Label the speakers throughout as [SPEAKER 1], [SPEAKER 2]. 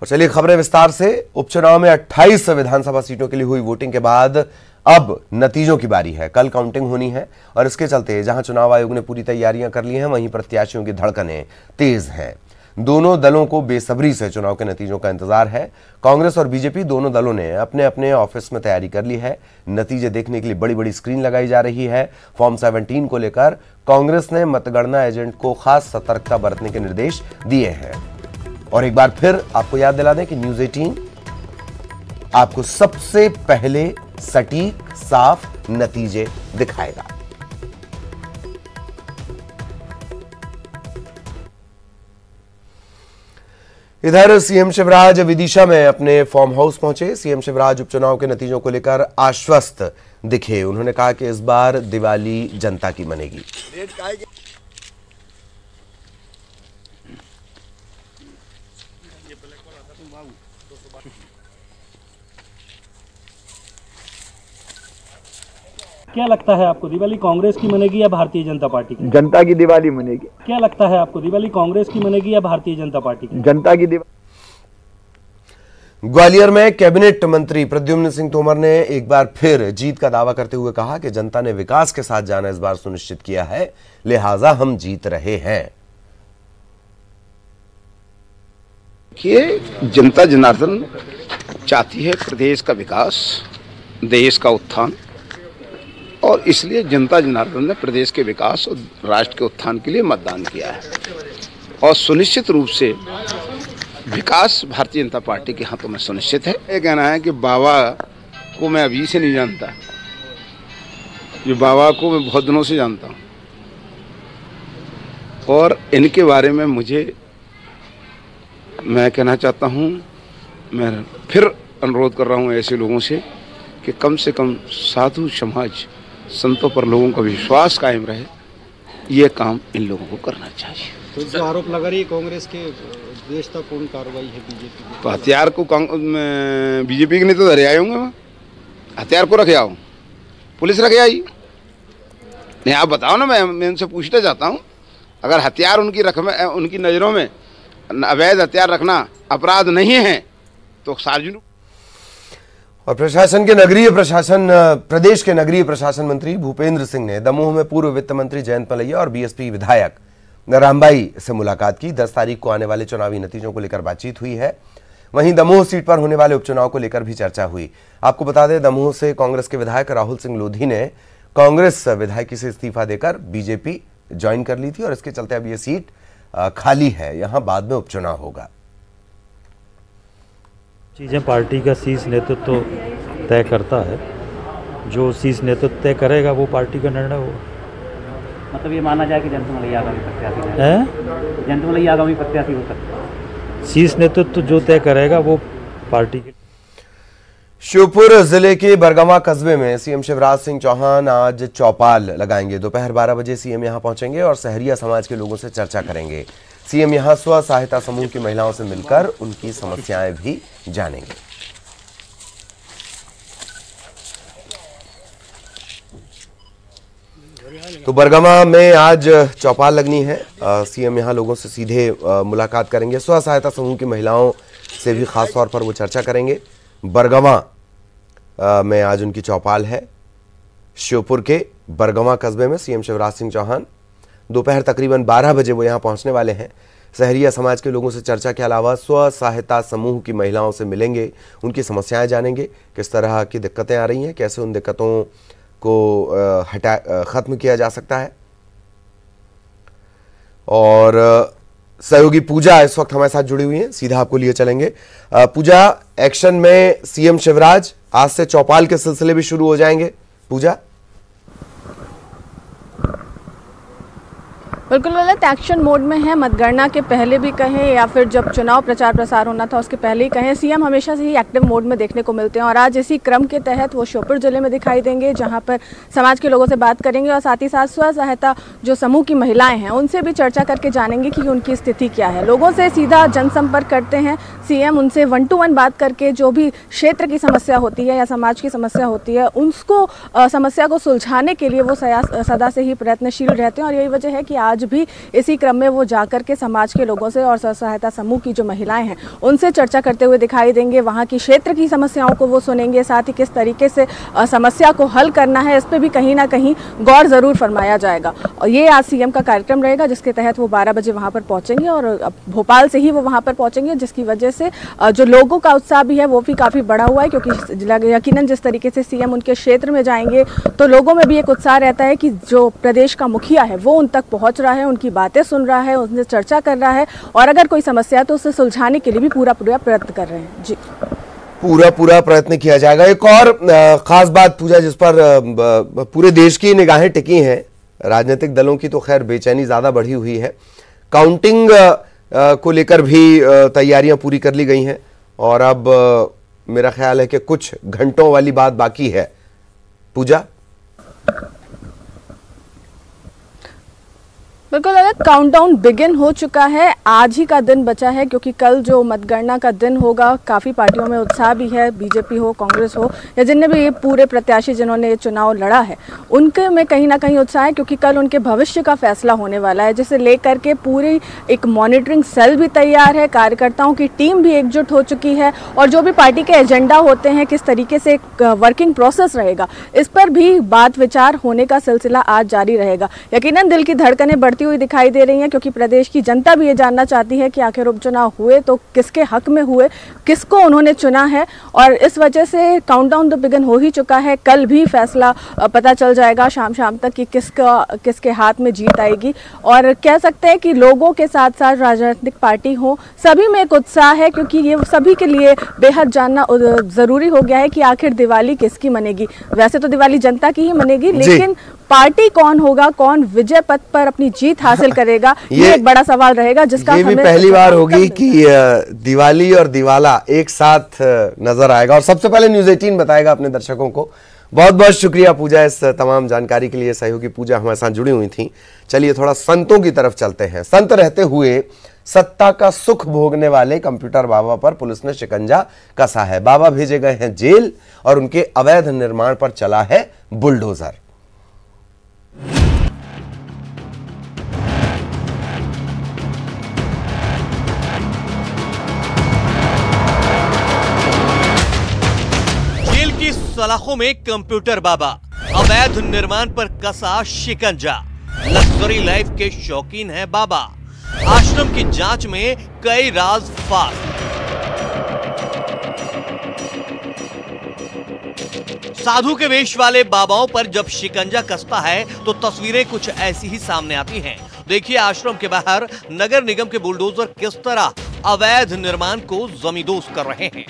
[SPEAKER 1] और चलिए खबरें विस्तार से। उपचुनाव में 28 विधानसभा सीटों के लिए हुई वोटिंग के बाद अब नतीजों की बारी है। कल काउंटिंग होनी है और इसके चलते जहां चुनाव आयोग ने पूरी तैयारियां कर ली हैं, वहीं प्रत्याशियों की धड़कनें तेज हैं। दोनों दलों को बेसब्री से चुनाव के नतीजों का इंतजार है। कांग्रेस और बीजेपी दोनों दलों ने अपने अपने ऑफिस में तैयारी कर ली है। नतीजे देखने के लिए बड़ी बड़ी स्क्रीन लगाई जा रही है। फॉर्म 17 को लेकर कांग्रेस ने मतगणना एजेंट को खास सतर्कता बरतने के निर्देश दिए हैं। और एक बार फिर आपको याद दिला दें कि न्यूज़ 18 आपको सबसे पहले सटीक साफ नतीजे दिखाएगा। इधर सीएम शिवराज विदिशा में अपने फार्म हाउस पहुंचे। सीएम शिवराज उपचुनाव के नतीजों को लेकर आश्वस्त दिखे। उन्होंने कहा कि इस बार दिवाली जनता की मनेगी।
[SPEAKER 2] क्या लगता है आपको, दिवाली कांग्रेस की मनेगी या भारतीय जनता पार्टी की?
[SPEAKER 3] जनता की दिवाली मनेगी।
[SPEAKER 2] क्या लगता है आपको, दिवाली कांग्रेस की मनेगी या भारतीय जनता पार्टी की?
[SPEAKER 3] जनता की दिवाली।
[SPEAKER 1] ग्वालियर में कैबिनेट मंत्री प्रद्युम्न सिंह तोमर ने एक बार फिर जीत का दावा करते हुए कहा कि जनता ने विकास के साथ जाना इस बार सुनिश्चित किया है, लिहाजा हम जीत रहे हैं।
[SPEAKER 4] कि जनता जनार्दन चाहती है प्रदेश का विकास, देश का उत्थान, और इसलिए जनता जनार्दन ने प्रदेश के विकास और राष्ट्र के उत्थान के लिए मतदान किया है। और सुनिश्चित रूप से विकास भारतीय जनता पार्टी के हाथों में सुनिश्चित है। ये कहना है कि बाबा को मैं अभी से नहीं जानता, ये बाबा को मैं बहुत दिनों से जानता हूँ, और इनके बारे में मैं कहना चाहता हूँ, मैं फिर अनुरोध कर रहा हूँ ऐसे लोगों से कि कम से कम साधु समाज, संतों पर लोगों का विश्वास कायम रहे, ये काम इन लोगों को करना चाहिए।
[SPEAKER 5] तो जो आरोप लगा रही है कांग्रेस के देशतापूर्ण कार्रवाई है बीजेपी की,
[SPEAKER 4] तो हथियार को बीजेपी के नहीं तो धरे आए होंगे, वहाँ हथियार को रखे आओ, पुलिस रखे आई नहीं। आप बताओ ना, मैं उनसे पूछना चाहता हूँ, अगर हथियार उनकी नज़रों में अवैध हथियार रखना अपराध नहीं है तो सार्वजनिक।
[SPEAKER 1] और प्रदेश के नगरीय प्रशासन मंत्री भूपेंद्र सिंह ने दमोह में पूर्व वित्त मंत्री जयंत मलैया और बीएसपी विधायक रामबाई से मुलाकात की। 10 तारीख को आने वाले चुनावी नतीजों को लेकर बातचीत हुई है। वहीं दमोह सीट पर होने वाले उपचुनाव को लेकर भी चर्चा हुई। आपको बता दें, दमोह से कांग्रेस के विधायक राहुल सिंह लोधी ने कांग्रेस विधायकी से इस्तीफा देकर बीजेपी ज्वाइन कर ली थी और इसके चलते अब यह सीट खाली है। यहां बाद में उपचुनाव होगा।
[SPEAKER 6] चीज़ें पार्टी का शीर्ष नेतृत्व तय करता है। जो शीर्ष नेतृत्व तय करेगा वो पार्टी का निर्णय होगा।
[SPEAKER 7] मतलब ये माना जाए कि जयंत मलैया आगामी प्रत्याशी है? जयंत मलैया आगामी प्रत्याशी हो सकता है।
[SPEAKER 6] शीर्ष नेतृत्व जो तय करेगा वो पार्टी के।
[SPEAKER 1] श्योपुर जिले के बरगवां कस्बे में सीएम शिवराज सिंह चौहान आज चौपाल लगाएंगे। दोपहर 12 बजे सीएम यहां पहुंचेंगे और सहरिया समाज के लोगों से चर्चा करेंगे। सीएम यहां स्व सहायता समूह की महिलाओं से मिलकर उनकी समस्याएं भी जानेंगे। तो बरगवां में आज चौपाल लगनी है। सीएम यहां लोगों से सीधे मुलाकात करेंगे। स्व सहायता समूह की महिलाओं से भी खास तौर पर वो चर्चा करेंगे। बरगवां में आज उनकी चौपाल है। श्योपुर के बरगवां कस्बे में सीएम शिवराज सिंह चौहान दोपहर तकरीबन 12 बजे वो यहां पहुंचने वाले हैं। सहरिया समाज के लोगों से चर्चा के अलावा स्व सहायता समूह की महिलाओं से मिलेंगे, उनकी समस्याएं जानेंगे, किस तरह की दिक्कतें आ रही हैं, कैसे उन दिक्कतों को खत्म किया जा सकता है। और सहयोगी पूजा इस वक्त हमारे साथ जुड़ी हुई हैं, सीधा आपको लिए चलेंगे। पूजा, एक्शन में सीएम शिवराज, आज से चौपाल के सिलसिले भी शुरू हो जाएंगे। पूजा,
[SPEAKER 8] बिल्कुल गलत, एक्शन मोड में है। मतगणना के पहले भी कहें या फिर जब चुनाव प्रचार प्रसार होना था उसके पहले ही कहें, सीएम हमेशा से ही एक्टिव मोड में देखने को मिलते हैं। और आज इसी क्रम के तहत वो श्योपुर जिले में दिखाई देंगे, जहां पर समाज के लोगों से बात करेंगे और साथ ही साथ स्व सहायता जो समूह की महिलाएं हैं उनसे भी चर्चा करके जानेंगे कि उनकी स्थिति क्या है। लोगों से सीधा जनसंपर्क करते हैं सीएम, उनसे 1 to 1 बात करके जो भी क्षेत्र की समस्या होती है या समाज की समस्या होती है उसको समस्या को सुलझाने के लिए वो सदा से ही प्रयत्नशील रहते हैं। और यही वजह है कि आज आज भी इसी क्रम में वो जाकर के समाज के लोगों से और स्व सहायता समूह की जो महिलाएं हैं उनसे चर्चा करते हुए दिखाई देंगे। वहाँ की क्षेत्र की समस्याओं को वो सुनेंगे, साथ ही किस तरीके से समस्या को हल करना है इस पर भी कहीं ना कहीं गौर ज़रूर फरमाया जाएगा। और ये आज सीएम का कार्यक्रम रहेगा जिसके तहत वो 12 बजे वहाँ पर पहुँचेंगे और भोपाल से ही वो वहाँ पर पहुँचेंगे, जिसकी वजह से जो लोगों का उत्साह भी है वो भी काफ़ी बढ़ा हुआ है, क्योंकि यकीनन जिस तरीके से सीएम उनके क्षेत्र में जाएंगे तो लोगों में भी एक उत्साह रहता है कि जो प्रदेश का मुखिया है वो उन तक पहुँच रहा है, उनकी बातें सुन रहा है, उनसे चर्चा कर रहा है और अगर कोई समस्या है तो उसे सुलझाने के लिए भी पूरा प्रयत्न कर रहे हैं। जी,
[SPEAKER 1] पूरा प्रयत्न किया जाएगा। एक और खास बात पूजा जिस पर पूरे देश की निगाहें टिकी हैं, राजनीतिक दलों की तो खैर बेचैनी ज्यादा बढ़ी हुई है, काउंटिंग को लेकर भी तैयारियां पूरी कर ली गई हैं और अब मेरा ख्याल है कि कुछ घंटों वाली बात बाकी है। पूजा,
[SPEAKER 8] बिल्कुल अलग काउंटडाउन बिगिन हो चुका है, आज ही का दिन बचा है क्योंकि कल जो मतगणना का दिन होगा काफ़ी पार्टियों में उत्साह भी है, बीजेपी हो, कांग्रेस हो या जिनने भी ये पूरे प्रत्याशी जिन्होंने ये चुनाव लड़ा है उनके में कहीं ना कहीं उत्साह है क्योंकि कल उनके भविष्य का फैसला होने वाला है, जिसे लेकर के पूरी एक मॉनिटरिंग सेल भी तैयार है, कार्यकर्ताओं की टीम भी एकजुट हो चुकी है और जो भी पार्टी के एजेंडा होते हैं, किस तरीके से एक वर्किंग प्रोसेस रहेगा इस पर भी बात विचार होने का सिलसिला आज जारी रहेगा। यकीनन दिल की धड़कनें बढ़ती हुई दिखाई दे रही हैं क्योंकि प्रदेश की जनता भी ये जानना चाहती है कि आखिर उपचुनाव हुए तो किसके हक में हुए, किसको उन्होंने चुना है और इस वजह से काउंटडाउन तो बिगिन हो ही चुका है। कल भी फैसला पता चल जाएगा शाम तक कि किसके हाथ में जीत आएगी और कह सकते हैं कि लोगों के साथ साथ राजनीतिक पार्टी हो सभी में एक उत्साह है क्योंकि ये सभी के लिए बेहद जानना जरूरी हो गया है कि आखिर दिवाली किसकी मनेगी। वैसे तो दिवाली जनता की ही मनेगी लेकिन पार्टी कौन होगा, कौन विजय पथ पर अपनी जीत हासिल करेगा ये एक बड़ा सवाल रहेगा जिसका
[SPEAKER 1] ये भी पहली बार होगी कि दिवाली और दिवाला एक साथ नजर आएगा और सबसे पहले न्यूज़ 18 बताएगा अपने दर्शकों को। बहुत बहुत शुक्रिया पूजा इस तमाम जानकारी के लिए। सहयोगी पूजा हमारे साथ जुड़ी हुई थी। चलिए थोड़ा संतों की तरफ चलते हैं। संत रहते हुए सत्ता का सुख भोगने वाले कंप्यूटर बाबा पर पुलिस ने शिकंजा कसा है। बाबा भेजे गए हैं जेल और उनके अवैध निर्माण पर चला है बुलडोजर।
[SPEAKER 3] जेल की सलाखों में कंप्यूटर बाबा, अवैध निर्माण पर कसा शिकंजा। लग्जरी लाइफ के शौकीन है बाबा, आश्रम की जांच में कई राज फाश। साधु के वेश वाले बाबाओं पर जब शिकंजा कसता है तो तस्वीरें कुछ ऐसी ही सामने आती हैं। देखिए आश्रम के बाहर नगर निगम के बुलडोजर किस तरह अवैध निर्माण को जमींदोज कर रहे हैं।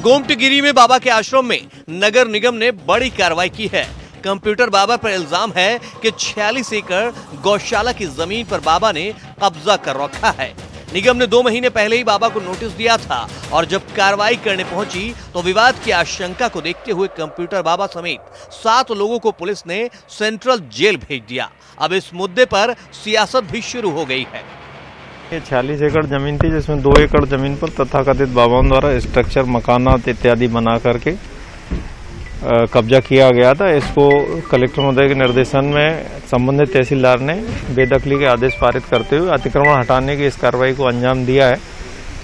[SPEAKER 3] गोमतीगिरी में बाबा के आश्रम में नगर निगम ने बड़ी कार्रवाई की है। कंप्यूटर बाबा पर इल्जाम है कि 46 एकड़ गौशाला की जमीन पर बाबा ने कब्जा कर रखा है। निगम ने 2 महीने पहले ही बाबा को नोटिस दिया था और जब कार्रवाई करने पहुंची तो विवाद की आशंका को देखते हुए कंप्यूटर बाबा समेत 7 लोगों को पुलिस ने सेंट्रल जेल भेज दिया। अब इस मुद्दे पर सियासत भी शुरू हो गई है।
[SPEAKER 9] ये 46 एकड़ जमीन थी जिसमें 2 एकड़ जमीन पर तथाकथित बाबाओं द्वारा स्ट्रक्चर, मकानात इत्यादि बना करके कब्जा किया गया था। इसको कलेक्टर महोदय के निर्देशन में संबंधित तहसीलदार ने बेदखली के आदेश पारित करते हुए अतिक्रमण हटाने की इस कार्रवाई को अंजाम दिया है।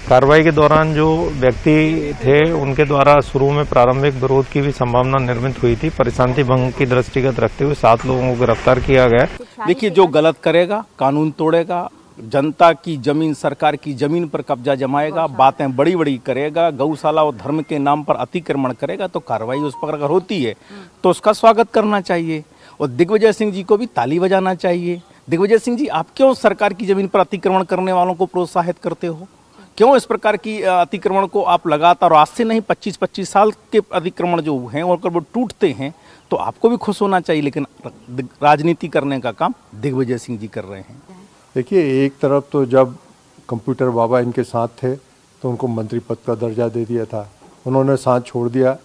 [SPEAKER 9] कार्रवाई के दौरान जो व्यक्ति थे उनके द्वारा शुरू में प्रारंभिक विरोध की भी संभावना निर्मित हुई थी। परिशांति भंग की दृष्टिगत रखते हुए 7 लोगों को गिरफ्तार किया गया।
[SPEAKER 10] देखिए, जो गलत करेगा, कानून तोड़ेगा, जनता की जमीन, सरकार की जमीन पर कब्जा जमाएगा, बातें बड़ी बड़ी करेगा, गौशाला और धर्म के नाम पर अतिक्रमण करेगा तो कार्रवाई उस पर अगर होती है तो उसका स्वागत करना चाहिए और दिग्विजय सिंह जी को भी ताली बजाना चाहिए। दिग्विजय सिंह जी, आप क्यों सरकार की जमीन पर अतिक्रमण करने वालों को प्रोत्साहित करते हो? क्यों इस प्रकार की अतिक्रमण को आप लगातार, आज से नहीं 25-25 साल के अतिक्रमण जो हैं और वो टूटते हैं तो आपको भी खुश होना चाहिए, लेकिन राजनीति करने का काम दिग्विजय सिंह जी कर रहे हैं।
[SPEAKER 11] देखिए, एक तरफ तो जब कंप्यूटर बाबा इनके साथ थे तो उनको मंत्री पद का दर्जा दे दिया था, उन्होंने साथ छोड़ दिया,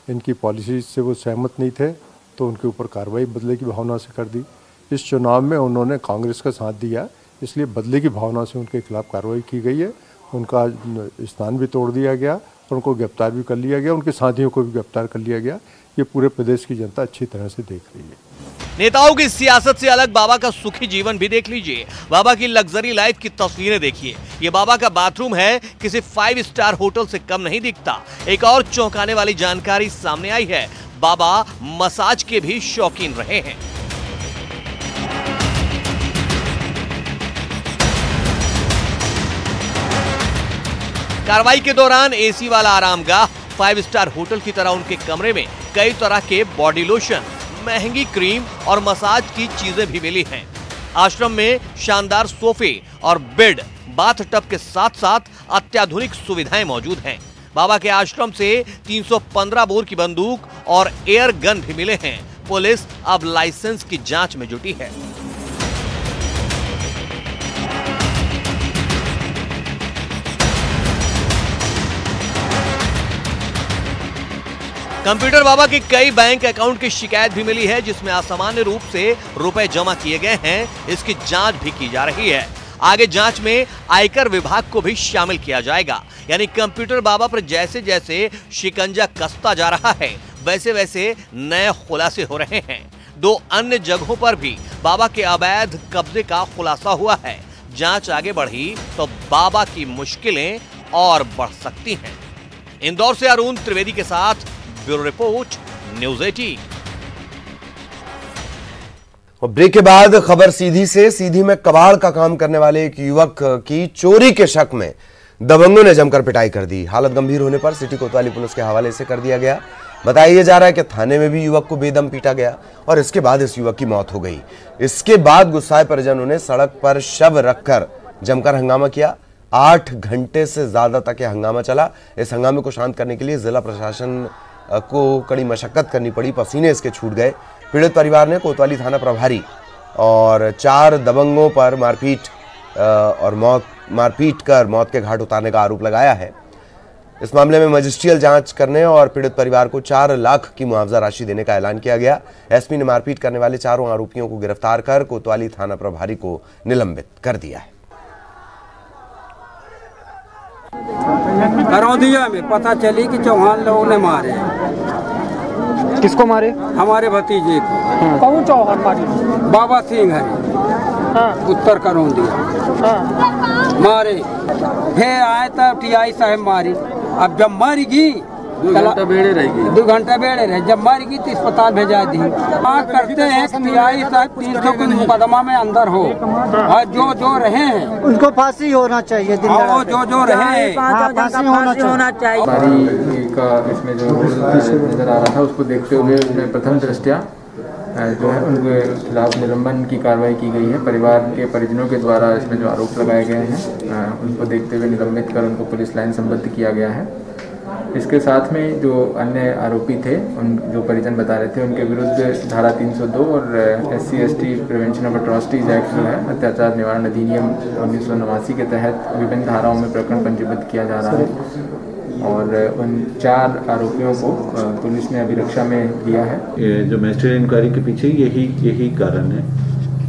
[SPEAKER 11] इनकी पॉलिसी से वो सहमत नहीं थे तो उनके ऊपर कार्रवाई बदले की भावना से कर दी। इस चुनाव में उन्होंने कांग्रेस का साथ दिया, इसलिए बदले की भावना से उनके खिलाफ कार्रवाई की गई है। उनका स्नान भी तोड़ दिया गया और उनको गिरफ्तार भी कर लिया गया, उनके साथियों को भी गिरफ्तार कर लिया गया। ये पूरे प्रदेश की जनता अच्छी तरह से देख रही है।
[SPEAKER 3] नेताओं की सियासत से अलग बाबा का सुखी जीवन भी देख लीजिए। बाबा की लग्जरी लाइफ की तस्वीरें देखिए। ये बाबा का बाथरूम है, किसी 5 स्टार होटल से कम नहीं दिखता। एक और चौंकाने वाली जानकारी सामने आई है, बाबा मसाज के भी शौकीन रहे हैं। कार्रवाई के दौरान एसी वाला आरामगाह, 5 स्टार होटल की तरह उनके कमरे में कई तरह के बॉडी लोशन, महंगी क्रीम और मसाज की चीजें भी मिली हैं। आश्रम में शानदार सोफे और बेड, बाथ टब के साथ साथ अत्याधुनिक सुविधाएं मौजूद हैं। बाबा के आश्रम से 315 बोर की बंदूक और एयर गन भी मिले हैं। पुलिस अब लाइसेंस की जांच में जुटी है। कंप्यूटर बाबा के कई बैंक अकाउंट की शिकायत भी मिली है, जिसमें असामान्य रूप से रुपए जमा किए गए हैं। इसकी जांच भी की जा रही है। आगे जांच में आयकर विभाग को भी शामिल किया जाएगा। यानी कंप्यूटर बाबा पर जैसे जैसे शिकंजा कसता जा रहा है, वैसे वैसे नए खुलासे हो रहे हैं। 2 अन्य जगहों पर भी बाबा के अवैध कब्जे का खुलासा हुआ है। जांच आगे बढ़ी तो बाबा की मुश्किलें और बढ़ सकती हैं। इंदौर से अरुण त्रिवेदी के साथ ब्यूरो रिपोर्ट, न्यूज़ 18।
[SPEAKER 1] और ब्रेक के बाद खबर सीधी में कबाड़ का काम करने वाले एक युवक की चोरी के शक में दबंगों ने जमकर पिटाई कर दी। हालत गंभीर होने पर सिटी कोतवाली पुलिस के हवाले से कर दिया गया। बताया जा रहा है कि थाने में भी युवक को बेदम पीटा गया और इसके बाद इस युवक की मौत हो गई। इसके बाद गुस्साए परिजनों ने सड़क पर शव रखकर जमकर हंगामा किया। 8 घंटे से ज्यादा तक यह हंगामा चला। इस हंगामे को शांत करने के लिए जिला प्रशासन को कड़ी मशक्कत करनी पड़ी, पसीने इसके छूट गए। पीड़ित परिवार ने कोतवाली थाना प्रभारी और 4 दबंगों पर मारपीट कर मौत के घाट उतारने का आरोप लगाया है। इस मामले में मजिस्ट्रियल जांच करने और पीड़ित परिवार को 4 लाख की मुआवजा राशि देने का ऐलान किया गया। एसपी ने मारपीट करने वाले 4 आरोपियों को गिरफ्तार कर कोतवाली थाना प्रभारी को निलंबित कर दिया है।
[SPEAKER 12] करौंदिया में पता चली कि चौहान लोगों ने मारे।
[SPEAKER 13] किसको मारे?
[SPEAKER 12] हमारे भतीजे को।
[SPEAKER 13] कौन चौहान मारे?
[SPEAKER 12] बाबा सिंह है। हाँ। उत्तर करौंदिया। हाँ। मारे, फिर आए तब टीआई साहब मारी। अब जब मरेगी 2 घंटा बेड़े रहेगी, 2 घंटा बेड़े रहे। जब मरेगी तो अस्पताल भेजा दी। करते हैं टीआई साहब 300 के मुकदमा में अंदर हो और जो रहे हैं
[SPEAKER 13] उनको फांसी होना चाहिए।
[SPEAKER 12] जो रहे हैं
[SPEAKER 13] फांसी होना चाहिए।
[SPEAKER 14] का इसमें जो नजर आ रहा था, उसको देखते हुए उसमें प्रथम दृष्टया जो है उनके खिलाफ निलंबन की कार्रवाई की गई है। परिवार के परिजनों के द्वारा इसमें जो आरोप लगाए गए हैं उनको देखते हुए निलंबित कर उनको पुलिस लाइन संबद्ध किया गया है। इसके साथ में जो अन्य आरोपी थे, उन जो परिजन बता रहे थे, उनके विरुद्ध धारा 302 और SC/ST prevention of atrocities act जो है अत्याचार निवारण अधिनियम 1989 के तहत विभिन्न धाराओं में प्रकरण पंजीबद्ध किया जा रहा है और उन 4 आरोपियों को पुलिस ने अभिरक्षा में लिया है।
[SPEAKER 15] ये जो मजिस्ट्रेट इंक्वायरी के पीछे यही कारण है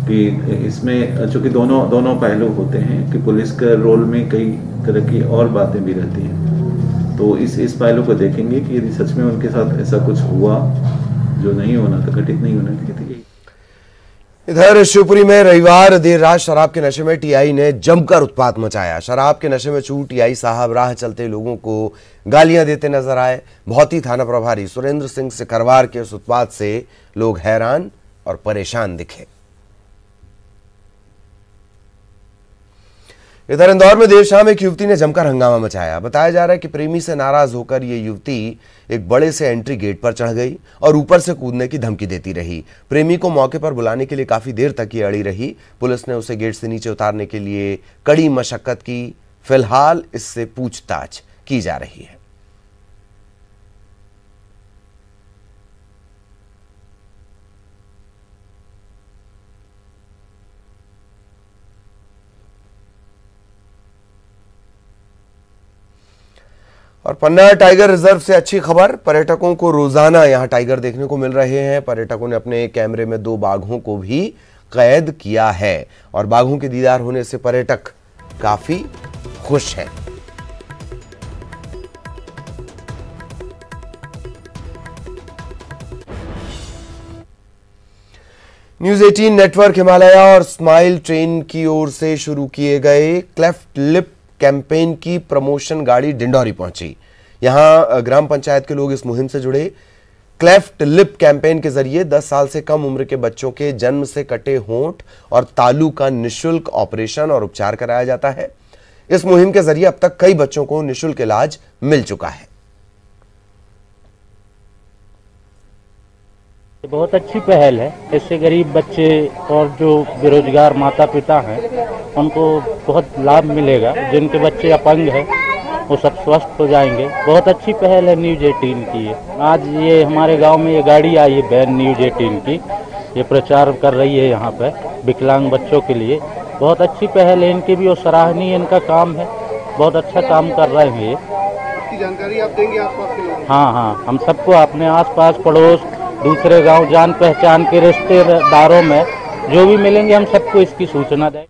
[SPEAKER 15] कि इसमें चूँकि दोनों पहलू होते हैं कि पुलिस के रोल में कई तरह की और बातें भी रहती हैं, तो इस पहलू को देखेंगे कि यदि सच में उनके साथ ऐसा कुछ हुआ जो नहीं होना था, घटित नहीं होना चाहिए।
[SPEAKER 1] इधर शिवपुरी में रविवार देर रात शराब के नशे में टीआई ने जमकर उत्पात मचाया। शराब के नशे में चूर टीआई साहब राह चलते लोगों को गालियां देते नजर आए। भौती थाना प्रभारी सुरेंद्र सिंह सिकरवार के उस उत्पात से लोग हैरान और परेशान दिखे। इधर इंदौर में देर शाम एक युवती ने जमकर हंगामा मचाया। बताया जा रहा है कि प्रेमी से नाराज होकर ये युवती एक बड़े से एंट्री गेट पर चढ़ गई और ऊपर से कूदने की धमकी देती रही। प्रेमी को मौके पर बुलाने के लिए काफी देर तक ये अड़ी रही। पुलिस ने उसे गेट से नीचे उतारने के लिए कड़ी मशक्कत की। फिलहाल इससे पूछताछ की जा रही है। और पन्ना टाइगर रिजर्व से अच्छी खबर, पर्यटकों को रोजाना यहां टाइगर देखने को मिल रहे हैं। पर्यटकों ने अपने कैमरे में 2 बाघों को भी कैद किया है और बाघों के दीदार होने से पर्यटक काफी खुश हैं। न्यूज 18 नेटवर्क हिमालय और स्माइल ट्रेन की ओर से शुरू किए गए क्लेफ्ट लिप कैंपेन की प्रमोशन गाड़ी डिंडौरी पहुंची। यहां ग्राम पंचायत के लोग इस मुहिम से जुड़े। क्लेफ्ट लिप कैंपेन के जरिए 10 साल से कम उम्र के बच्चों के जन्म से कटे होंठ और तालू का निःशुल्क ऑपरेशन और उपचार कराया जाता है। इस मुहिम के जरिए अब तक कई बच्चों को निःशुल्क इलाज मिल चुका है।
[SPEAKER 16] बहुत अच्छी पहल है। इससे गरीब बच्चे और जो बेरोजगार माता पिता हैं उनको बहुत लाभ मिलेगा। जिनके बच्चे अपंग हैं वो सब स्वस्थ हो जाएंगे। बहुत अच्छी पहल है न्यूज 18 की। आज ये हमारे गांव में ये गाड़ी आई है बैन न्यूज 18 की, ये प्रचार कर रही है यहाँ पे विकलांग बच्चों के लिए। बहुत अच्छी पहल है इनकी भी और सराहनीय इनका काम है। बहुत अच्छा काम कर रहे हैं ये।
[SPEAKER 5] इसकी जानकारी आप देंगे आसपास के लोगों को?
[SPEAKER 16] हाँ, हम सबको अपने आसपास पड़ोस दूसरे गांव जान पहचान के रिश्तेदारों में जो भी मिलेंगे हम सबको इसकी सूचना दें।